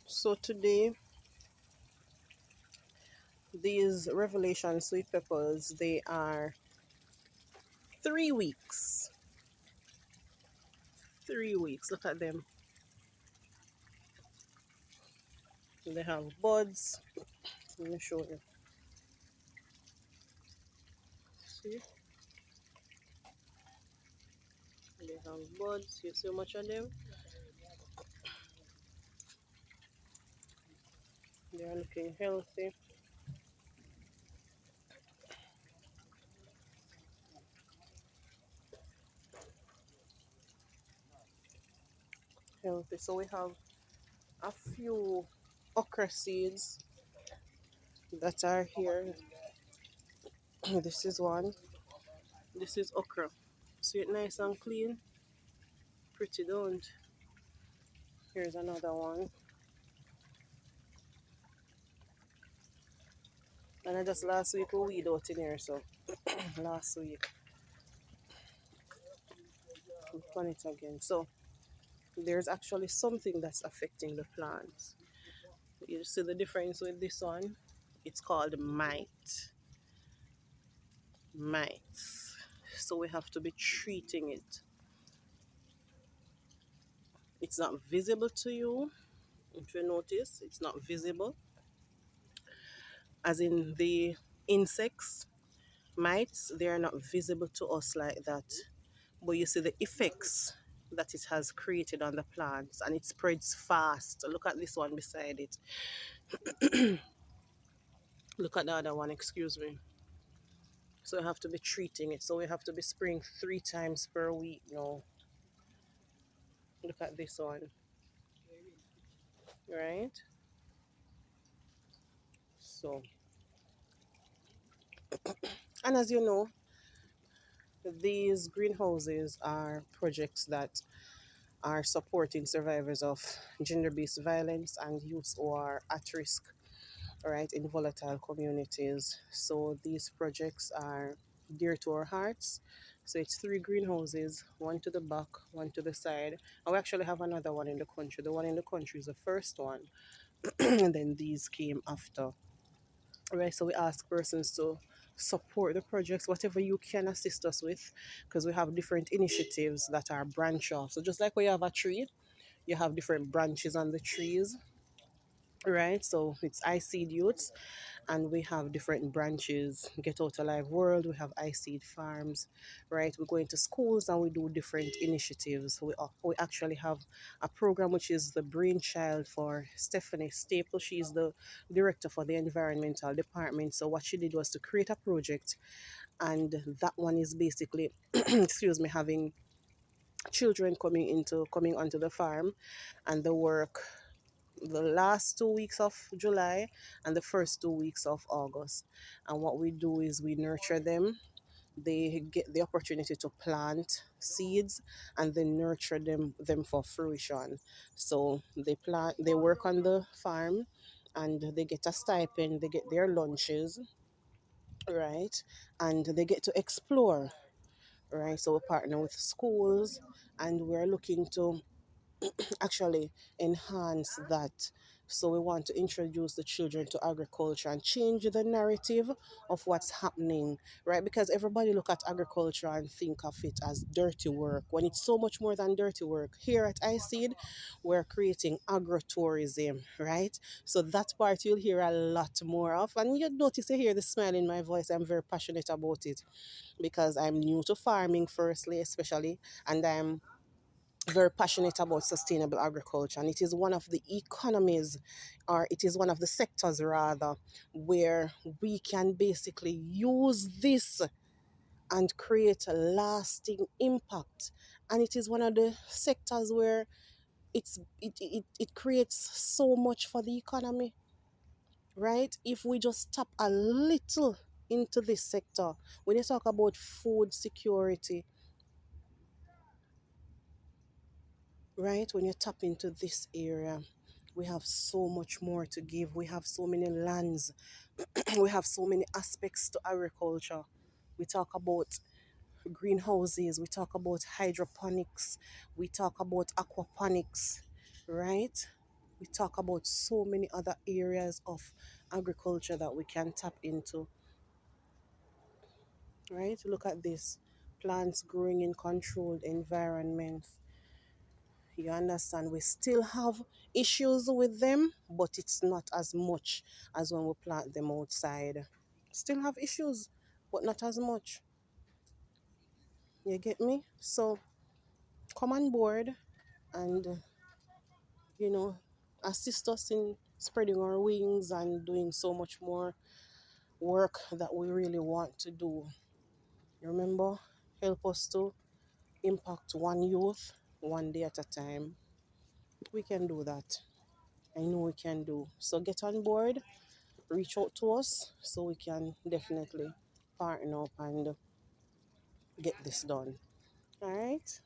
So today, these Revelation sweet peppers, they are 3 weeks. 3 weeks. Look at them. They have buds. Let me show you. See? They have buds. You see how much of them? They are looking healthy. Healthy. So we have a few okra seeds that are here. This is one. This is okra. See it nice and clean? Pretty, don't? Here's another one. And I just last week we weed out in here, so last week we plant it again. So there's actually something that's affecting the plants. You see the difference with this one? It's called mites. So we have to be treating it. It's not visible to you. If you notice, it's not visible. As in the insects, mites, they are not visible to us like that. But you see the effects that it has created on the plants, and it spreads fast. Look at this one beside it. Look at the other one, excuse me. So we have to be treating it. So we have to be spraying 3 times per week now. Look at this one, right? So, and as you know, these greenhouses are projects that are supporting survivors of gender based violence and youths who are at risk, right, in volatile communities. So these projects are dear to our hearts. So it's 3 greenhouses, one to the back, one to the side. And we actually have another one in the country. The one in the country is the first one, and then these came after. Right, so we ask persons to support the projects, whatever you can assist us with, because we have different initiatives that are branch off. So just like we have a tree, you have different branches on the trees, right? So it's I Seed Youths, and we have different branches. Get Out Alive World, we have I Seed Farms, right? We go into schools and we do different initiatives. We actually have a program which is the brainchild for Stephanie Staple. She's the director for the environmental department. So what she did was to create a project, and that one is basically, excuse me, having children coming onto the farm, and the work the last 2 weeks of July and the first 2 weeks of August. And what we do is we nurture them. They get the opportunity to plant seeds and then nurture them for fruition. So they work on the farm, and they get a stipend, they get their lunches, right? And they get to explore, right? So we partner with schools, and we're looking to actually enhance that. So we want to introduce the children to agriculture and change the narrative of what's happening, right? Because everybody look at agriculture and think of it as dirty work, when it's so much more than dirty work. Here at iSeed, we're creating agrotourism, right? So that part you'll hear a lot more of, and you notice you hear the smile in my voice. I'm very passionate about it because I'm new to farming, firstly, especially, and I'm very passionate about sustainable agriculture, and it is one of the economies, or it is one of the sectors rather, where we can basically use this and create a lasting impact. And it is one of the sectors where it creates so much for the economy, right? If we just tap a little into this sector, when you talk about food security, right, when you tap into this area, we have so much more to give. We have so many lands. We have so many aspects to agriculture. We talk about greenhouses, we talk about hydroponics, we talk about aquaponics, right? We talk about so many other areas of agriculture that we can tap into, right? Look at this, plants growing in controlled environments. You understand? We still have issues with them, but it's not as much as when we plant them outside. Still have issues, but not as much. You get me? So come on board and, you know, assist us in spreading our wings and doing so much more work that we really want to do. Remember, help us to impact one youth one day at a time. We can do that. I know we can do. So get on board, reach out to us so we can definitely partner up and get this done. All right.